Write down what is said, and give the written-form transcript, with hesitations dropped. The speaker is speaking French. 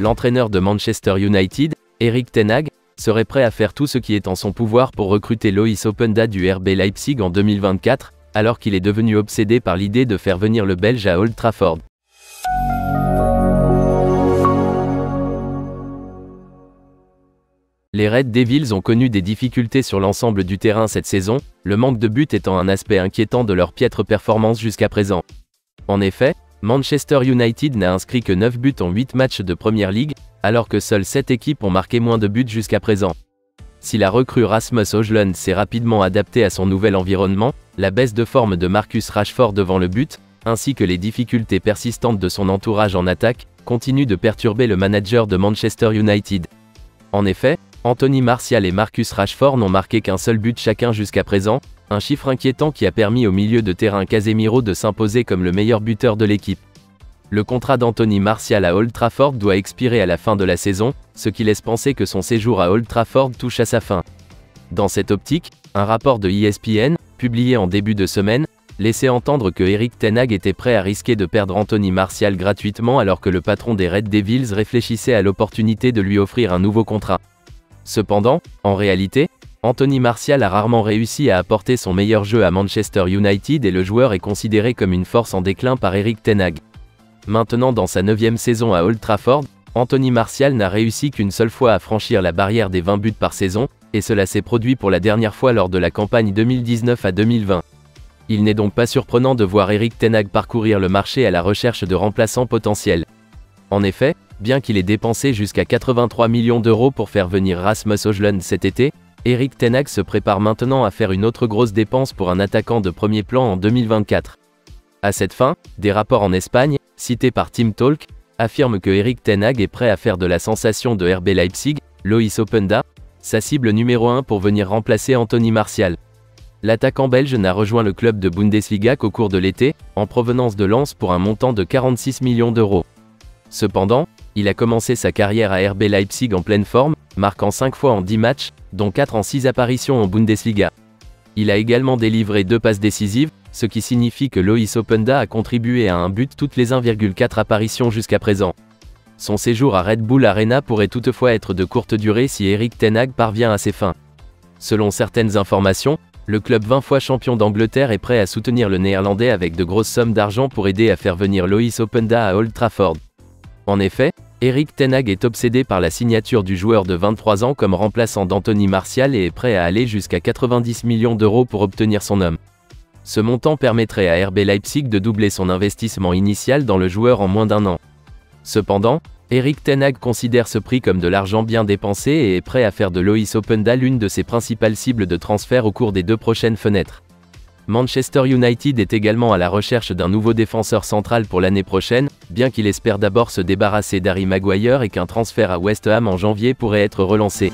l'entraîneur de Manchester United, Erik ten Hag, serait prêt à faire tout ce qui est en son pouvoir pour recruter Loïs Openda du RB Leipzig en 2024, alors qu'il est devenu obsédé par l'idée de faire venir le Belge à Old Trafford. Les Red Devils ont connu des difficultés sur l'ensemble du terrain cette saison, le manque de buts étant un aspect inquiétant de leur piètre performance jusqu'à présent. En effet, Manchester United n'a inscrit que 9 buts en 8 matchs de Premier League, alors que seules 7 équipes ont marqué moins de buts jusqu'à présent. Si la recrue Rasmus Højlund s'est rapidement adaptée à son nouvel environnement, la baisse de forme de Marcus Rashford devant le but, ainsi que les difficultés persistantes de son entourage en attaque, continuent de perturber le manager de Manchester United. En effet, Anthony Martial et Marcus Rashford n'ont marqué qu'un seul but chacun jusqu'à présent, un chiffre inquiétant qui a permis au milieu de terrain Casemiro de s'imposer comme le meilleur buteur de l'équipe. Le contrat d'Anthony Martial à Old Trafford doit expirer à la fin de la saison, ce qui laisse penser que son séjour à Old Trafford touche à sa fin. Dans cette optique, un rapport de ESPN, publié en début de semaine, laissait entendre que Erik ten Hag était prêt à risquer de perdre Anthony Martial gratuitement alors que le patron des Red Devils réfléchissait à l'opportunité de lui offrir un nouveau contrat. Cependant, en réalité, Anthony Martial a rarement réussi à apporter son meilleur jeu à Manchester United et le joueur est considéré comme une force en déclin par Erik ten Hag. Maintenant dans sa 9e saison à Old Trafford, Anthony Martial n'a réussi qu'une seule fois à franchir la barrière des 20 buts par saison, et cela s'est produit pour la dernière fois lors de la campagne 2019 à 2020. Il n'est donc pas surprenant de voir Erik ten Hag parcourir le marché à la recherche de remplaçants potentiels. En effet, bien qu'il ait dépensé jusqu'à 83 millions d'euros pour faire venir Rasmus Højlund cet été, Erik ten Hag se prépare maintenant à faire une autre grosse dépense pour un attaquant de premier plan en 2024. À cette fin, des rapports en Espagne, cités par Team Talk, affirment que Erik ten Hag est prêt à faire de la sensation de RB Leipzig, Loïs Openda, sa cible numéro 1 pour venir remplacer Anthony Martial. L'attaquant belge n'a rejoint le club de Bundesliga qu'au cours de l'été, en provenance de Lens pour un montant de 46 millions d'euros. Cependant, il a commencé sa carrière à RB Leipzig en pleine forme, marquant 5 fois en 10 matchs, dont 4 en 6 apparitions en Bundesliga. Il a également délivré 2 passes décisives, ce qui signifie que Loïs Openda a contribué à un but toutes les 1,4 apparitions jusqu'à présent. Son séjour à Red Bull Arena pourrait toutefois être de courte durée si Erik ten Hag parvient à ses fins. Selon certaines informations, le club 20 fois champion d'Angleterre est prêt à soutenir le Néerlandais avec de grosses sommes d'argent pour aider à faire venir Loïs Openda à Old Trafford. En effet, Erik ten Hag est obsédé par la signature du joueur de 23 ans comme remplaçant d'Anthony Martial et est prêt à aller jusqu'à 90 millions d'euros pour obtenir son homme. Ce montant permettrait à RB Leipzig de doubler son investissement initial dans le joueur en moins d'un an. Cependant, Erik ten Hag considère ce prix comme de l'argent bien dépensé et est prêt à faire de Loïs Openda l'une de ses principales cibles de transfert au cours des 2 prochaines fenêtres. Manchester United est également à la recherche d'un nouveau défenseur central pour l'année prochaine, bien qu'il espère d'abord se débarrasser d'Harry Maguire et qu'un transfert à West Ham en janvier pourrait être relancé.